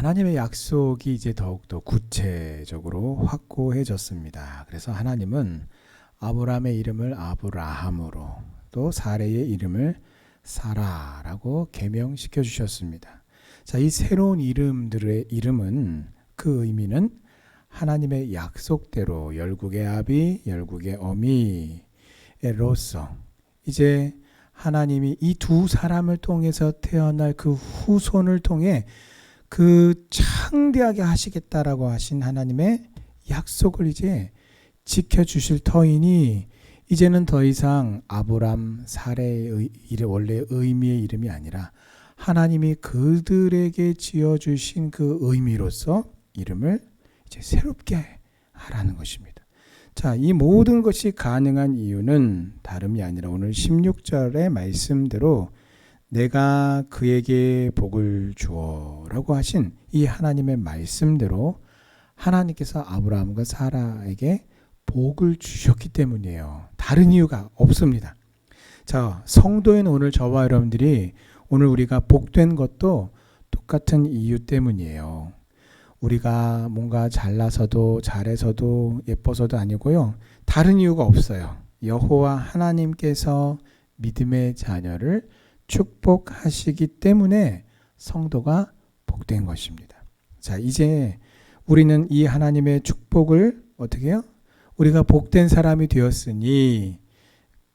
하나님의 약속이 이제 더욱더 구체적으로 확고해졌습니다. 그래서 하나님은 아브라함의 이름을 아브라함으로 또 사레의 이름을 사라라고 개명시켜 주셨습니다. 자, 이 새로운 이름들의 이름은 그 의미는 하나님의 약속대로 열국의 아비, 열국의 어미로서 이제 하나님이 이 두 사람을 통해서 태어날 그 후손을 통해 그 창대하게 하시겠다라고 하신 하나님의 약속을 이제 지켜주실 터이니 이제는 더 이상 아브람, 사레의 원래 의미의 이름이 아니라 하나님이 그들에게 지어주신 그 의미로서 이름을 이제 새롭게 하라는 것입니다. 자, 이 모든 것이 가능한 이유는 다름이 아니라 오늘 16절의 말씀대로 내가 그에게 복을 주어라고 하신 이 하나님의 말씀대로 하나님께서 아브라함과 사라에게 복을 주셨기 때문이에요. 다른 이유가 없습니다. 자, 성도인 오늘 저와 여러분들이 오늘 우리가 복된 것도 똑같은 이유 때문이에요. 우리가 뭔가 잘나서도 잘해서도 예뻐서도 아니고요. 다른 이유가 없어요. 여호와 하나님께서 믿음의 자녀를 축복하시기 때문에 성도가 복된 것입니다. 자, 이제 우리는 이 하나님의 축복을 어떻게 해요? 우리가 복된 사람이 되었으니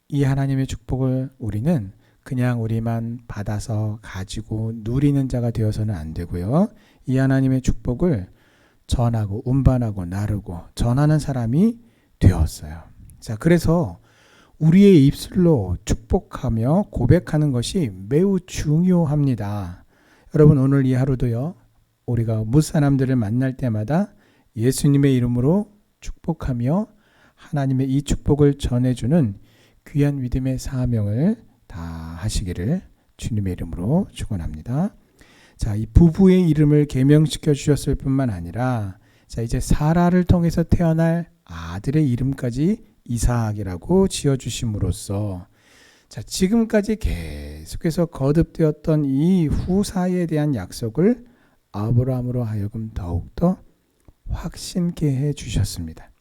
이 하나님의 축복을 우리는 그냥 우리만 받아서 가지고 누리는 자가 되어서는 안 되고요. 이 하나님의 축복을 전하고 운반하고 나르고 전하는 사람이 되었어요. 자, 그래서 우리의 입술로 축복하며 고백하는 것이 매우 중요합니다. 여러분, 오늘 이 하루도요, 우리가 무사람들을 만날 때마다 예수님의 이름으로 축복하며 하나님의 이 축복을 전해주는 귀한 믿음의 사명을 다 하시기를 주님의 이름으로 축원합니다. 자, 이 부부의 이름을 개명시켜 주셨을 뿐만 아니라 자, 이제 사라를 통해서 태어날 아들의 이름까지 이삭이라고 지어주심으로써 자, 지금까지 계속해서 거듭되었던 이 후사에 대한 약속을 아브라함으로 하여금 더욱더 확신케 해 주셨습니다.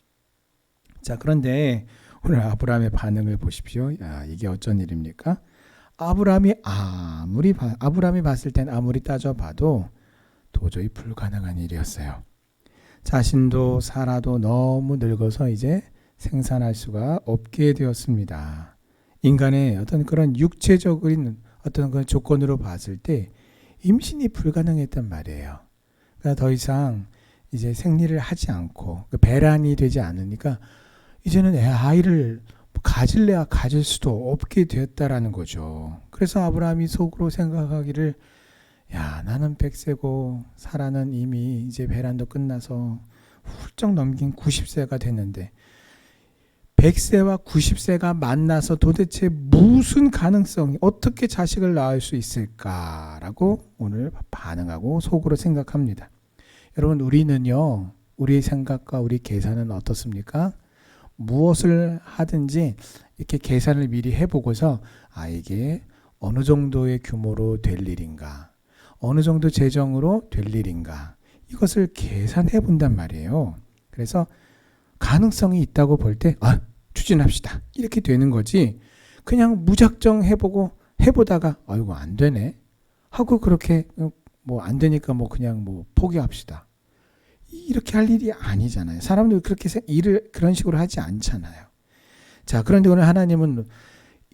자, 그런데 오늘 아브라함의 반응을 보십시오. 야, 이게 어쩐 일입니까? 아브라함이 봤을 땐 아무리 따져봐도 도저히 불가능한 일이었어요. 자신도 사라도 너무 늙어서 이제 생산할 수가 없게 되었습니다. 인간의 어떤 그런 육체적인 어떤 그런 조건으로 봤을 때 임신이 불가능했단 말이에요. 그러니까 더 이상 이제 생리를 하지 않고 배란이 되지 않으니까 이제는 아이를 가질래야 가질 수도 없게 되었다라는 거죠. 그래서 아브라함이 속으로 생각하기를 야, 나는 100세고 사라는 이미 이제 배란도 끝나서 훌쩍 넘긴 90세가 됐는데 100세와 90세가 만나서 도대체 무슨 가능성이 어떻게 자식을 낳을 수 있을까라고 오늘 반응하고 속으로 생각합니다. 여러분, 우리는요, 우리의 생각과 우리 계산은 어떻습니까? 무엇을 하든지 이렇게 계산을 미리 해보고서 이게 어느 정도의 규모로 될 일인가, 어느 정도 재정으로 될 일인가, 이것을 계산해 본단 말이에요. 그래서 가능성이 있다고 볼 때 추진합시다 이렇게 되는 거지, 그냥 무작정 해보다가 아이고 안 되네 하고 그렇게 뭐 안 되니까 그냥 포기합시다 이렇게 할 일이 아니잖아요. 사람들 그렇게 일을 그런 식으로 하지 않잖아요. 자, 그런데 오늘 하나님은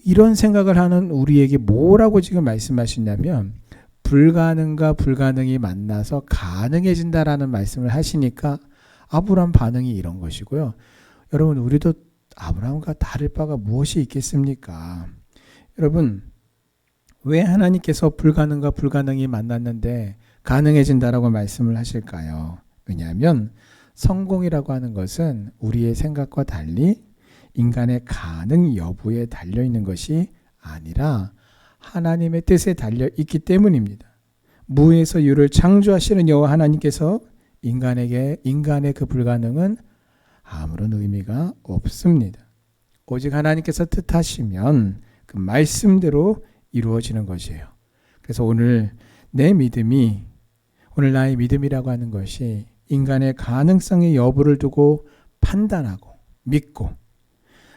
이런 생각을 하는 우리에게 뭐라고 지금 말씀하시냐면 불가능과 불가능이 만나서 가능해진다라는 말씀을 하시니까 아브라함 반응이 이런 것이고요. 여러분, 우리도 아브라함과 다를 바가 무엇이 있겠습니까? 여러분, 왜 하나님께서 불가능과 불가능이 만났는데 가능해진다라고 말씀을 하실까요? 왜냐하면 성공이라고 하는 것은 우리의 생각과 달리 인간의 가능 여부에 달려있는 것이 아니라 하나님의 뜻에 달려있기 때문입니다. 무에서 유를 창조하시는 여호와 하나님께서 인간의 그 불가능은 아무런 의미가 없습니다. 오직 하나님께서 뜻하시면 그 말씀대로 이루어지는 것이에요. 그래서 오늘 내 믿음이 오늘 나의 믿음이라고 하는 것이 인간의 가능성의 여부를 두고 판단하고 믿고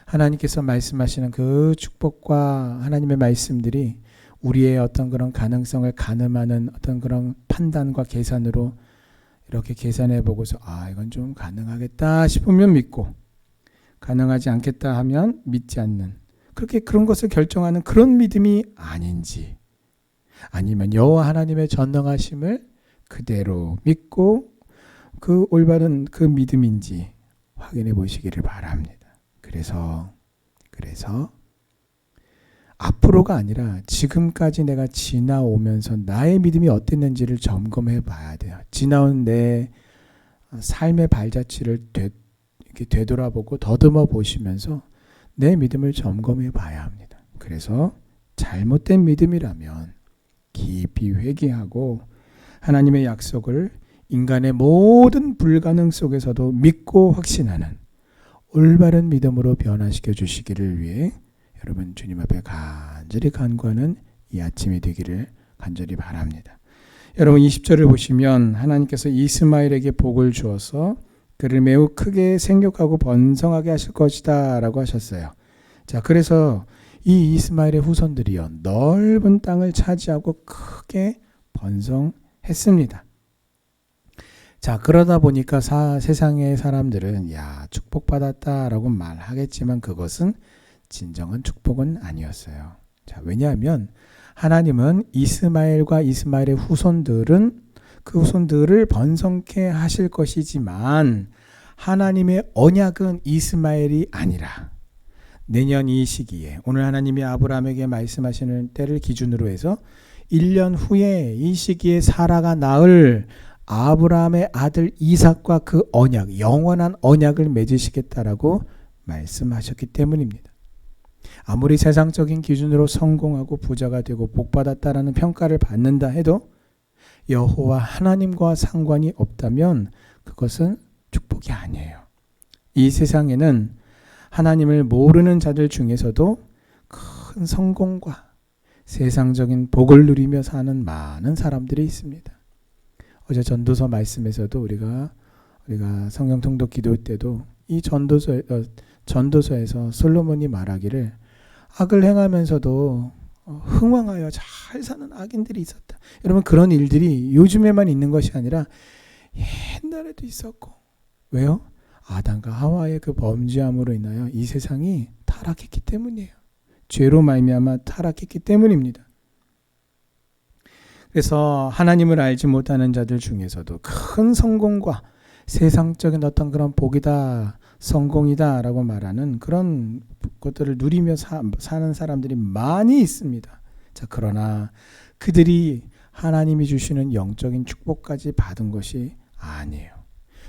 하나님께서 말씀하시는 그 축복과 하나님의 말씀들이 우리의 어떤 그런 가능성을 가늠하는 어떤 그런 판단과 계산으로 이렇게 계산해 보고서 이건 좀 가능하겠다 싶으면 믿고 가능하지 않겠다 하면 믿지 않는 그렇게 그런 것을 결정하는 그런 믿음이 아닌지 아니면 여호와 하나님의 전능하심을 그대로 믿고 그 올바른 그 믿음인지 확인해 보시기를 바랍니다. 그래서 앞으로가 아니라 지금까지 내가 지나오면서 나의 믿음이 어땠는지를 점검해 봐야 돼요. 지나온 내 삶의 발자취를 이렇게 되돌아보고 더듬어 보시면서 내 믿음을 점검해 봐야 합니다. 그래서 잘못된 믿음이라면 깊이 회개하고 하나님의 약속을 인간의 모든 불가능 속에서도 믿고 확신하는 올바른 믿음으로 변화시켜 주시기를 위해 여러분 주님 앞에 간절히 간구하는 이 아침이 되기를 간절히 바랍니다. 여러분 20절을 보시면 하나님께서 이스마엘에게 복을 주어서 그를 매우 크게 생육하고 번성하게 하실 것이다 라고 하셨어요. 자, 그래서 이 이스마엘의 후손들이요 넓은 땅을 차지하고 크게 번성했습니다. 자, 그러다 보니까 세상의 사람들은 축복받았다라고 말하겠지만 그것은 진정한 축복은 아니었어요. 자, 왜냐하면 하나님은 이스마엘과 이스마엘의 후손들은 그 후손들을 번성케 하실 것이지만 하나님의 언약은 이스마엘이 아니라 내년 이 시기에 오늘 하나님이 아브라함에게 말씀하시는 때를 기준으로 해서 1년 후에 이 시기에 사라가 낳을 아브라함의 아들 이삭과 그 언약, 영원한 언약을 맺으시겠다라고 말씀하셨기 때문입니다. 아무리 세상적인 기준으로 성공하고 부자가 되고 복받았다라는 평가를 받는다 해도 여호와 하나님과 상관이 없다면 그것은 축복이 아니에요. 이 세상에는 하나님을 모르는 자들 중에서도 큰 성공과 세상적인 복을 누리며 사는 많은 사람들이 있습니다. 어제 전도서 말씀에서도 우리가 성경 통독 기도 때도 이 전도서에서 솔로몬이 말하기를 악을 행하면서도 흥왕하여 잘 사는 악인들이 있었다. 여러분 그런 일들이 요즘에만 있는 것이 아니라 옛날에도 있었고 왜요? 아담과 하와의 그 범죄함으로 인하여 이 세상이 타락했기 때문이에요. 죄로 말미암아 타락했기 때문입니다. 그래서 하나님을 알지 못하는 자들 중에서도 큰 성공과 세상적인 어떤 그런 복이다, 성공이다 라고 말하는 그런 것들을 누리며 사는 사람들이 많이 있습니다. 자, 그러나 그들이 하나님이 주시는 영적인 축복까지 받은 것이 아니에요.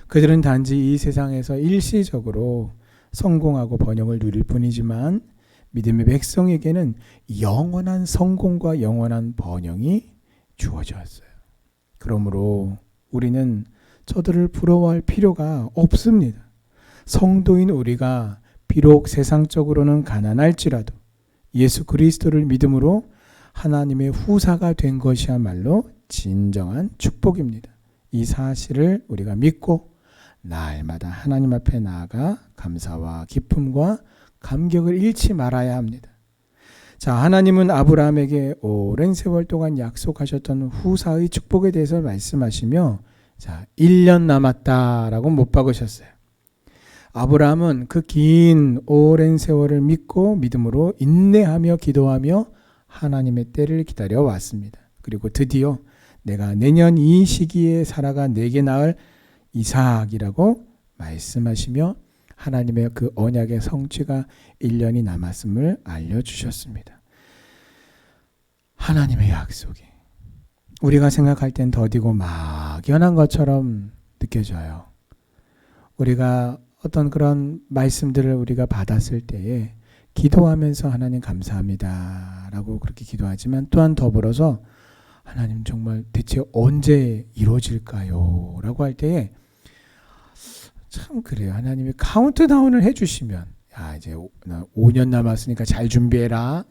그들은 단지 이 세상에서 일시적으로 성공하고 번영을 누릴 뿐이지만 믿음의 백성에게는 영원한 성공과 영원한 번영이 주어졌어요. 그러므로 우리는 저들을 부러워할 필요가 없습니다. 성도인 우리가 비록 세상적으로는 가난할지라도 예수 그리스도를 믿음으로 하나님의 후사가 된 것이야말로 진정한 축복입니다. 이 사실을 우리가 믿고 날마다 하나님 앞에 나아가 감사와 기쁨과 감격을 잃지 말아야 합니다. 자, 하나님은 아브라함에게 오랜 세월 동안 약속하셨던 후사의 축복에 대해서 말씀하시며 1년 남았다라고 못 박으셨어요. 아브라함은 그 긴 오랜 세월을 믿고 믿음으로 인내하며 기도하며 하나님의 때를 기다려 왔습니다. 그리고 드디어 내가 내년 이 시기에 사라가 내게 낳을 이삭이라고 말씀하시며 하나님의 그 언약의 성취가 1년이 남았음을 알려주셨습니다. 하나님의 약속이 우리가 생각할 땐 더디고 막연한 것처럼 느껴져요. 우리가 어떤 그런 말씀들을 우리가 받았을 때에 기도하면서 하나님 감사합니다 라고 그렇게 기도하지만 또한 더불어서 하나님 정말 대체 언제 이루어질까요? 라고 할 때에 참 그래요. 하나님이 카운트다운을 해주시면 이제 5년 남았으니까 잘 준비해라.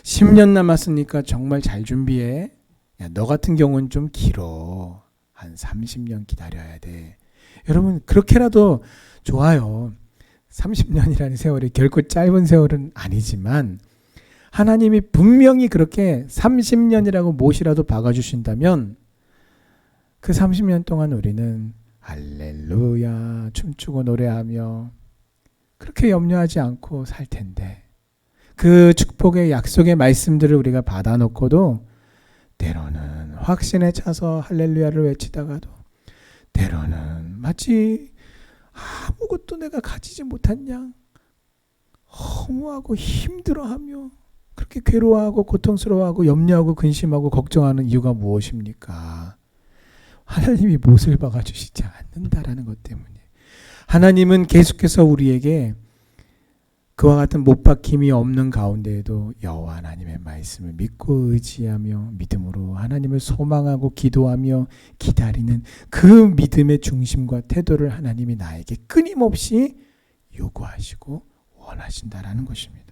10년 남았으니까 정말 잘 준비해. 야, 너 같은 경우는 좀 길어. 한 30년 기다려야 돼. 여러분, 그렇게라도 좋아요. 30년이라는 세월이 결코 짧은 세월은 아니지만 하나님이 분명히 그렇게 30년이라고 못이라도 박아주신다면 그 30년 동안 우리는 할렐루야 춤추고 노래하며 그렇게 염려하지 않고 살 텐데 그 축복의 약속의 말씀들을 우리가 받아놓고도 때로는 확신에 차서 할렐루야를 외치다가도 때로는 마치 아무것도 내가 가지지 못한 양 허무하고 힘들어하며 그렇게 괴로워하고 고통스러워하고 염려하고 근심하고 걱정하는 이유가 무엇입니까? 하나님이 못을 박아주시지 않는다라는 것 때문에 하나님은 계속해서 우리에게 그와 같은 못 박힘이 없는 가운데에도 여호와 하나님의 말씀을 믿고 의지하며 믿음으로 하나님을 소망하고 기도하며 기다리는 그 믿음의 중심과 태도를 하나님이 나에게 끊임없이 요구하시고 원하신다라는 것입니다.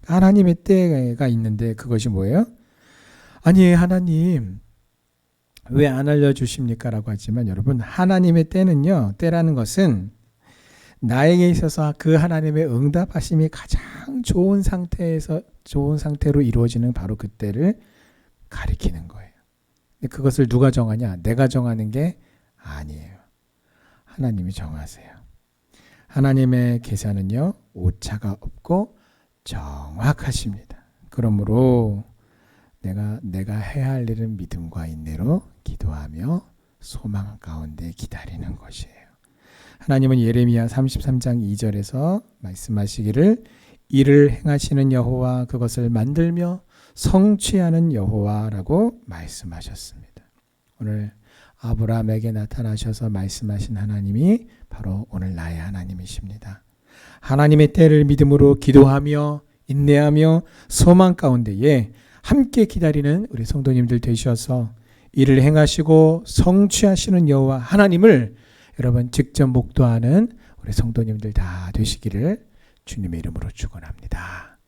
하나님의 때가 있는데 그것이 뭐예요? 아니 하나님 왜 안 알려주십니까? 라고 하지만 여러분 하나님의 때는요, 때라는 것은 나에게 있어서 그 하나님의 응답하심이 가장 좋은 상태로 이루어지는 바로 그 때를 가리키는 거예요. 근데 그것을 누가 정하냐? 내가 정하는 게 아니에요. 하나님이 정하세요. 하나님의 계산은요, 오차가 없고 정확하십니다. 그러므로 내가 해야 할 일은 믿음과 인내로 기도하며 소망 가운데 기다리는 것이에요. 하나님은 예레미야 33장 2절에서 말씀하시기를 이를 행하시는 여호와 그것을 만들며 성취하는 여호와라고 말씀하셨습니다. 오늘 아브라함에게 나타나셔서 말씀하신 하나님이 바로 오늘 나의 하나님이십니다. 하나님의 때를 믿음으로 기도하며 인내하며 소망 가운데에 함께 기다리는 우리 성도님들 되셔서 이를 행하시고 성취하시는 여호와 하나님을 여러분 직접 목도하는 우리 성도님들 다 되시기를 주님의 이름으로 축원합니다.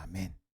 아멘.